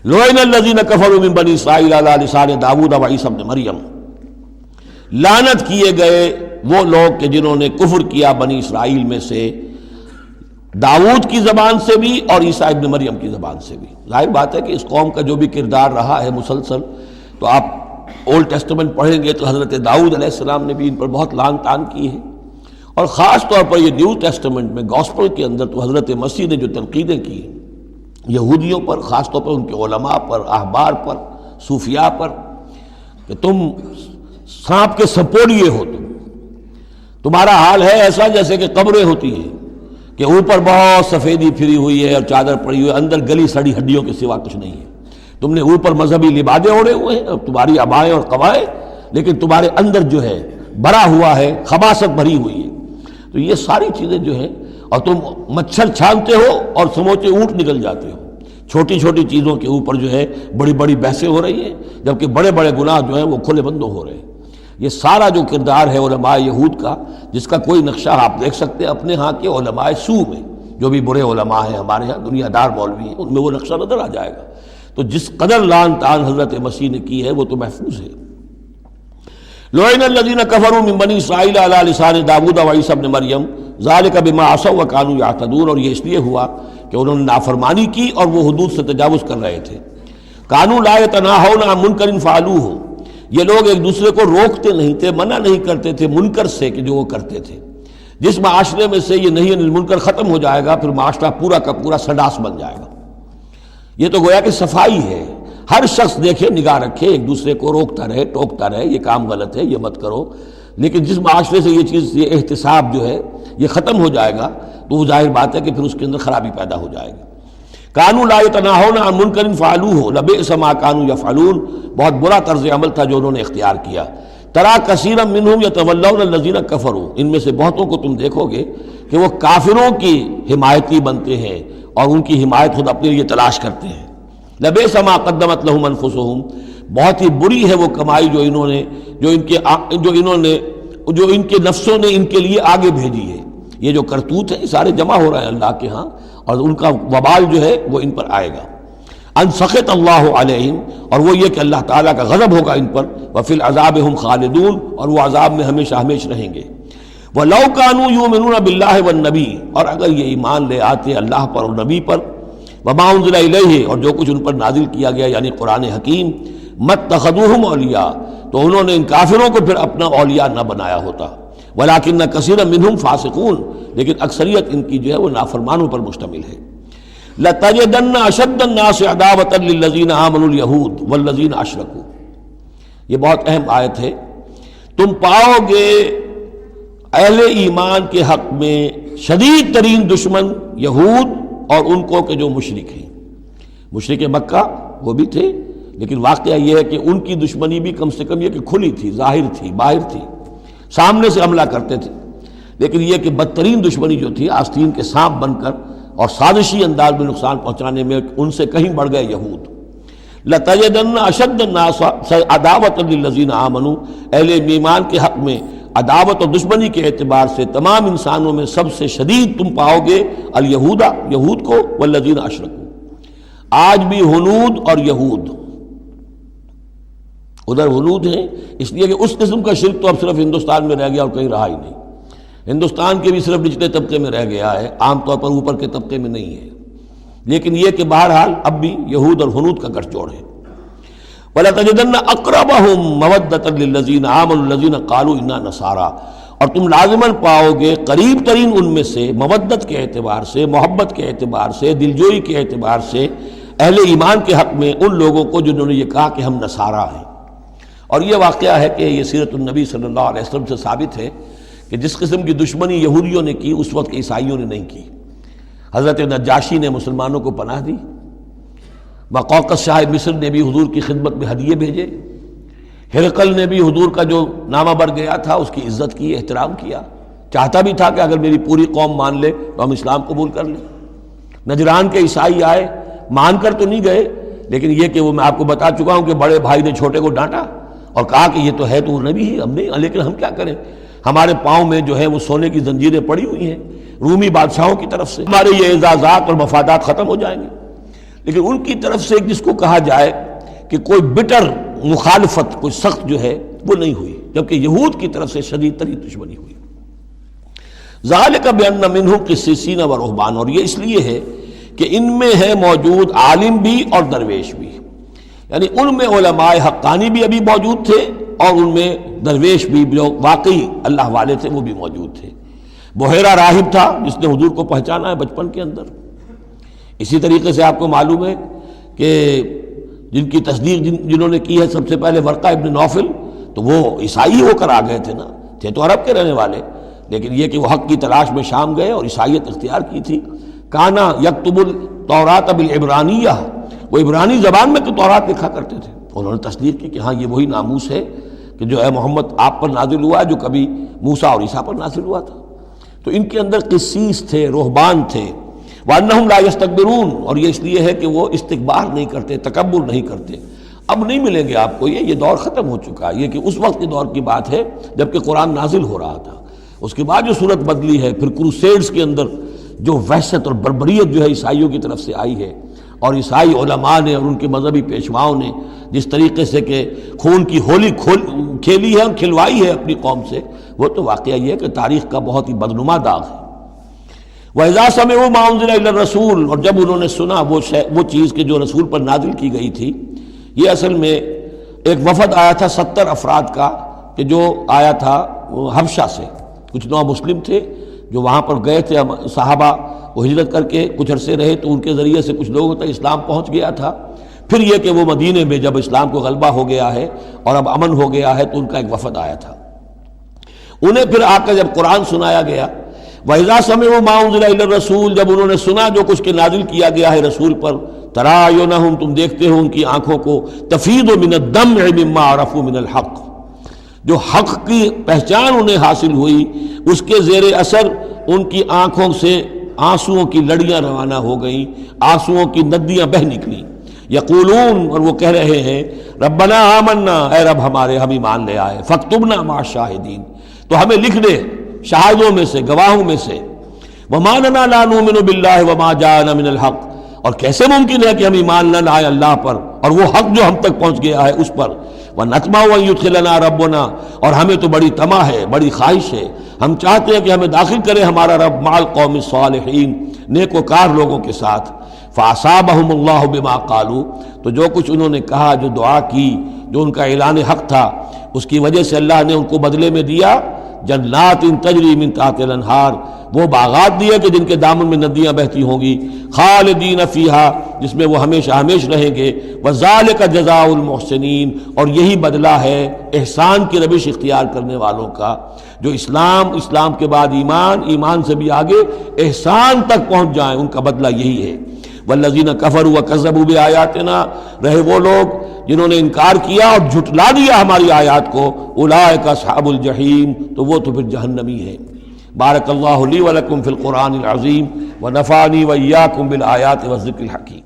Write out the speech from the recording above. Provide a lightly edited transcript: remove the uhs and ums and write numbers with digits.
لعن الذین کفروا من بنی اسرائیل علی لسان داؤد و عیسی ابن مریم، لعنت کیے گئے وہ لوگ کہ جنہوں نے کفر کیا بنی اسرائیل میں سے داؤد کی زبان سے بھی اور عیسیٰ ابن مریم کی زبان سے بھی۔ ظاہر بات ہے کہ اس قوم کا جو بھی کردار رہا ہے مسلسل، تو آپ اولڈ ٹیسٹمنٹ پڑھیں گے تو حضرت داؤد علیہ السلام نے بھی ان پر بہت لعن طعن کی ہے، اور خاص طور پر یہ نیو ٹیسٹمنٹ میں گاسپل کے اندر تو حضرت مسیح نے جو تنقیدیں کی یہودیوں پر، خاص طور پر ان کے علماء پر، احبار پر، صوفیاء پر، کہ تم سانپ کے سپولیے ہو، تمہارا حال ہے ایسا جیسے کہ قبریں ہوتی ہیں کہ اوپر بہت سفیدی پھری ہوئی ہے اور چادر پڑی ہوئی ہے، اندر گلی سڑی ہڈیوں کے سوا کچھ نہیں ہے۔ تم نے اوپر مذہبی لبادے اوڑے ہوئے ہیں اور تمہاری ابائیں اور قوائیں، لیکن تمہارے اندر جو ہے بھرا ہوا ہے، خباثت بھری ہوئی ہے۔ تو یہ ساری چیزیں جو ہیں، اور تم مچھر چھانتے ہو اور سموچے اونٹ نکل جاتے ہو، چھوٹی چھوٹی چیزوں کے اوپر جو ہے بڑی بڑی بحثیں ہو رہی ہیں، جبکہ بڑے بڑے گناہ جو ہیں وہ کھلے بندوں ہو رہے ہیں۔ یہ سارا جو کردار ہے علماء یہود کا، جس کا کوئی نقشہ آپ دیکھ سکتے ہیں اپنے ہاں کے علماء سو میں، جو بھی برے علماء ہیں ہمارے ہاں، دنیا دار مولوی ہیں، ان میں وہ نقشہ نظر آ جائے گا۔ تو جس قدر لعن طعن حضرت مسیح نے کی ہے وہ تو محفوظ ہے۔ لعن الذین کفروا من بنی اسرائیل علی لسان داؤد و عیسی ابن مریم ذلک بما عصوا وکانوا یعتدون، اور یہ اس لیے ہوا کہ انہوں نے نافرمانی کی اور وہ حدود سے تجاوز کر رہے تھے۔ کانوا لا یتناہون عن منکر فعلوہ، یہ لوگ ایک دوسرے کو روکتے نہیں تھے، منع نہیں کرتے تھے منکر سے کہ جو وہ کرتے تھے۔ جس معاشرے میں سے یہ نہیں منکر ختم ہو جائے گا، پھر معاشرہ پورا کا پورا سڈاس بن جائے گا۔ یہ تو گویا کہ صفائی ہے، ہر شخص دیکھے، نگاہ رکھے، ایک دوسرے کو روکتا رہے، ٹوکتا رہے، یہ کام غلط ہے، یہ مت کرو۔ لیکن جس معاشرے سے یہ چیز، یہ احتساب جو ہے یہ ختم ہو جائے گا، تو وہ ظاہر بات ہے کہ پھر اس کے اندر خرابی پیدا ہو جائے گی۔ کانوا لا یتناہون عن منکر فعلوہ لبئس ما کانوا یفعلون، بہت برا طرز عمل تھا جو انہوں نے اختیار کیا۔ ترا کثیرا منہم یتولون الذین کفروا، ان میں سے بہتوں کو تم دیکھو گے کہ وہ کافروں کی حمایتی بنتے ہیں اور ان کی حمایت خود اپنے لیے تلاش کرتے ہیں۔ لبئس ما قدمت لہم انفسہم، بہت ہی بری ہے وہ کمائی جو ان کے نفسوں نے ان کے لیے آگے بھیجی ہے۔ یہ جو کرتوت ہے سارے جمع ہو رہے ہیں اللہ کے ہاں، اور ان کا وبال جو ہے وہ ان پر آئے گا۔ ان سخط اللہ علیہم، اور وہ یہ کہ اللہ تعالیٰ کا غضب ہوگا ان پر، وفی العذاب ہم خالدون، اور وہ عذاب میں ہمیشہ ہمیش رہیں گے۔ وَلَوْ كَانُوا يُؤْمِنُونَ بِاللَّهِ وَالنَّبِيِّ، اور اگر یہ ایمان لے آتے اللہ پر اور نبی پر، وَمَا أُنزِلَ إِلَيْهِ، اور جو کچھ ان پر نازل کیا گیا یعنی قرآن حکیم، مَتَّخَذُوهُمْ أَوْلِيَاءَ، تو انہوں نے ان کافروں کو پھر اپنا اولیاء نہ بنایا ہوتا۔ وَلَكِنَّ كَثِيرًا مِّنْهُمْ فَاسِقُونَ، لیکن اکثریت ان کی جو ہے وہ نافرمانوں پر مشتمل ہے۔ لَتَجِدَنَّ أَشَدَّ النَّاسِ عَدَاوَةً لِلَّذِينَ آمَنُوا الْيَهُودَ وَالَّذِينَ أَشْرَكُوا، یہ بہت اہم آیت ہے۔ تم پاؤ گے اہل ایمان کے حق میں شدید ترین دشمن یہود اور ان کو کہ جو مشرک ہیں۔ مشرک مکہ وہ بھی تھے، لیکن واقعہ یہ ہے کہ ان کی دشمنی بھی کم سے کم یہ کہ کھلی تھی، ظاہر تھی، باہر تھی، سامنے سے حملہ کرتے تھے، لیکن یہ کہ بدترین دشمنی جو تھی آستین کے سانپ بن کر اور سازشی انداز میں نقصان پہنچانے میں ان سے کہیں بڑھ گئے یہود۔ لَتَجِدَنَّ أَشَدَّ النَّاسِ عَدَاوَةً لِلَّذِينَ آمَنُوا، اہل ایمان کے حق میں عداوت اور دشمنی کے اعتبار سے تمام انسانوں میں سب سے شدید تم پاؤ گے الیہود، یہود کو، والذین اشرکوا۔ آج بھی ہنود اور یہود، ادھر ہنود ہیں اس لیے کہ اس قسم کا شرک تو اب صرف ہندوستان میں رہ گیا اور کہیں رہا ہی نہیں۔ ہندوستان کے بھی صرف نچلے طبقے میں رہ گیا ہے، عام طور پر اوپر کے طبقے میں نہیں ہے، لیکن یہ کہ بہرحال اب بھی یہود اور ہنود کا گٹھ جوڑ ہے۔ وَلَتَجِدَنَّ أَقْرَبَهُمْ مَوَدَّةً لِلَّذِينَ آمَنُوا الَّذِينَ قَالُوا إِنَّا نَصَارَىٰ، اور تم لازماً پاؤ گے قریب ترین ان میں سے، مودت کے اعتبار سے، محبت کے اعتبار سے، دلجوئی کے اعتبار سے، اہل ایمان کے حق میں ان لوگوں کو جنہوں نے یہ کہا کہ ہم نصارہ ہیں۔ اور یہ واقعہ ہے کہ یہ سیرت النبی صلی اللہ علیہ وسلم سے ثابت ہے کہ جس قسم کی دشمنی یہودیوں نے کی اس وقت عیسائیوں نے نہیں کی۔ حضرت نجاشی نے مسلمانوں کو پناہ دی، مقوقس شاہ مصر نے بھی حضور کی خدمت میں ہدیے بھیجے، ہرقل نے بھی حضور کا جو نامہ بڑھ گیا تھا اس کی عزت کی، احترام کیا، چاہتا بھی تھا کہ اگر میری پوری قوم مان لے تو ہم اسلام قبول کر لیں۔ نجران کے عیسائی آئے، مان کر تو نہیں گئے، لیکن یہ کہ وہ میں آپ کو بتا چکا ہوں کہ بڑے بھائی نے چھوٹے کو ڈانٹا اور کہا کہ یہ تو ہے تو نبی ہی، ہم نہیں، لیکن ہم کیا کریں، ہمارے پاؤں میں جو ہے وہ سونے کی زنجیریں پڑی ہوئی ہیں رومی بادشاہوں کی طرف سے، ہمارے یہ اعزازات اور مفادات ختم ہو جائیں گے۔ لیکن ان کی طرف سے جس کو کہا جائے کہ کوئی بٹر مخالفت، کوئی سخت جو ہے وہ نہیں ہوئی، جبکہ یہود کی طرف سے شدید ترین دشمنی ہوئی۔ ذالک بأن منہم قسیسین و رہبان، اور یہ اس لیے ہے کہ ان میں ہے موجود عالم بھی اور درویش بھی، یعنی ان میں علماء حقانی بھی ابھی موجود تھے اور ان میں درویش بھی جو واقعی اللہ والے تھے وہ بھی موجود تھے۔ بحیرہ راہب تھا جس نے حضور کو پہچانا ہے بچپن کے اندر۔ اسی طریقے سے آپ کو معلوم ہے کہ جن کی تصدیق جنہوں نے کی ہے سب سے پہلے ورقہ ابن نوفل، تو وہ عیسائی ہو کر آ گئے تھے نا، تھے تو عرب کے رہنے والے، لیکن یہ کہ وہ حق کی تلاش میں شام گئے اور عیسائیت اختیار کی تھی۔ کانا یکتب التوراۃ بالعبرانیہ، وہ عبرانی زبان میں تو تورات لکھا کرتے تھے۔ انہوں نے تصدیق کی کہ ہاں یہ وہی ناموس ہے کہ جو ہے محمد آپ پر نازل ہوا ہے، جو کبھی موسیٰ اور عیسیٰ پر نازل ہوا تھا۔ تو ان کے اندر قسیس تھے، رہبان تھے۔ وَأَنَّهُمْ لَا يَسْتَكْبِرُونَ، اور یہ اس لیے ہے کہ وہ استکبار نہیں کرتے، تکبر نہیں کرتے۔ اب نہیں ملیں گے آپ کو یہ دور ختم ہو چکا ہے، یہ کہ اس وقت کے دور کی بات ہے جب کہ قرآن نازل ہو رہا تھا۔ اس کے بعد جو صورت بدلی ہے، پھر کروسیڈز کے اندر جو وحشت اور بربریت جو ہے عیسائیوں کی طرف سے آئی ہے، اور عیسائی علماء نے اور ان کے مذہبی پیشواؤں نے جس طریقے سے کہ خون کی ہولی کھیلی ہے اور کھلوائی ہے اپنی قوم سے، وہ تو واقعہ یہ ہے کہ تاریخ کا بہت ہی بدنما داغ ہے۔ وَإِذَا سَمِعُوا مَا أُنزِلَ إِلَى الرَّسُولِ، اور جب انہوں نے سنا وہ چیز کہ جو رسول پر نازل کی گئی تھی۔ یہ اصل میں ایک وفد آیا تھا 70 افراد کا، کہ جو آیا تھا حبشہ سے، کچھ نو مسلم تھے جو وہاں پر گئے تھے صحابہ، وہ ہجرت کر کے کچھ عرصے رہے تو ان کے ذریعے سے کچھ لوگوں تک اسلام پہنچ گیا تھا۔ پھر یہ کہ وہ مدینے میں جب اسلام کو غلبہ ہو گیا ہے اور اب امن ہو گیا ہے تو ان کا ایک وفد آیا تھا۔ انہیں پھر آ کر جب قرآن سنایا گیا، وَإِذَا سَمِعُوا مَا أُنزِلَ إِلَى الرَّسُولِ، جب انہوں نے سنا جو کچھ کہ نازل کیا گیا ہے رسول پر، تَرَىٰ أَعْيُنَهُمْ، تم دیکھتے ہو ان کی آنکھوں کو، تَفِيضُ مِنَ الدَّمْعِ مِمَّا عَرَفُوا مِنَ الْحَقِّ، جو حق کی پہچان انہیں حاصل ہوئی اس کے زیر اثر ان کی آنکھوں سے آنسوؤں کی لڑیاں روانہ ہو گئیں، آنسوؤں کی ندیاں بہہ نکلیں۔ یقولون، اور وہ کہہ رہے ہیں، ربنا آمنا، اے رب ہمارے ہم ایمان لے آئے، فاکتبنا مع الشاہدین، تو ہمیں لکھ دے شاہدوں میں سے، گواہوں میں سے۔ وما لنا لا نؤمن باللہ وما جاءنا من الحق، اور کیسے ممکن ہے کہ ہم ایمان نہ لائیں اللہ پر اور وہ حق جو ہم تک پہنچ گیا ہے اس پر۔ وَنَطْمَعُ أَن يُدْخِلَنَا رَبُّنَا، اور ہمیں تو بڑی طمع ہے، بڑی خواہش ہے، ہم چاہتے ہیں کہ ہمیں داخل کرے ہمارا رب مع القوم الصالحین، نیک وکار لوگوں کے ساتھ۔ فَأَصَابَهُمُ اللَّهُ بِمَا قَالُوا، تو جو کچھ انہوں نے کہا، جو دعا کی، جو ان کا اعلان حق تھا، اس کی وجہ سے اللہ نے ان کو بدلے میں دیا جنات تجری من تحت الانہار، وہ باغات دیے کہ جن کے دامن میں ندیاں بہتی ہوں گی، خالدین فیہا، جس میں وہ ہمیشہ ہمیش رہیں گے، وذالک جزاء المحسنین، اور یہی بدلہ ہے احسان کی روش اختیار کرنے والوں کا، جو اسلام کے بعد ایمان سے بھی آگے احسان تک پہنچ جائیں، ان کا بدلہ یہی ہے۔ والذین کفروا وکذبوا بآیاتنا، رہے وہ لوگ جنہوں نے انکار کیا اور جھٹلا دیا ہماری آیات کو، اولئک اصحاب الجحیم، تو وہ تو پھر جہنمی ہے۔ بارک اللہ لی ولکم فی القرآن العظیم ونفعنی وإیاکم بالآیات والذکر الحکیم۔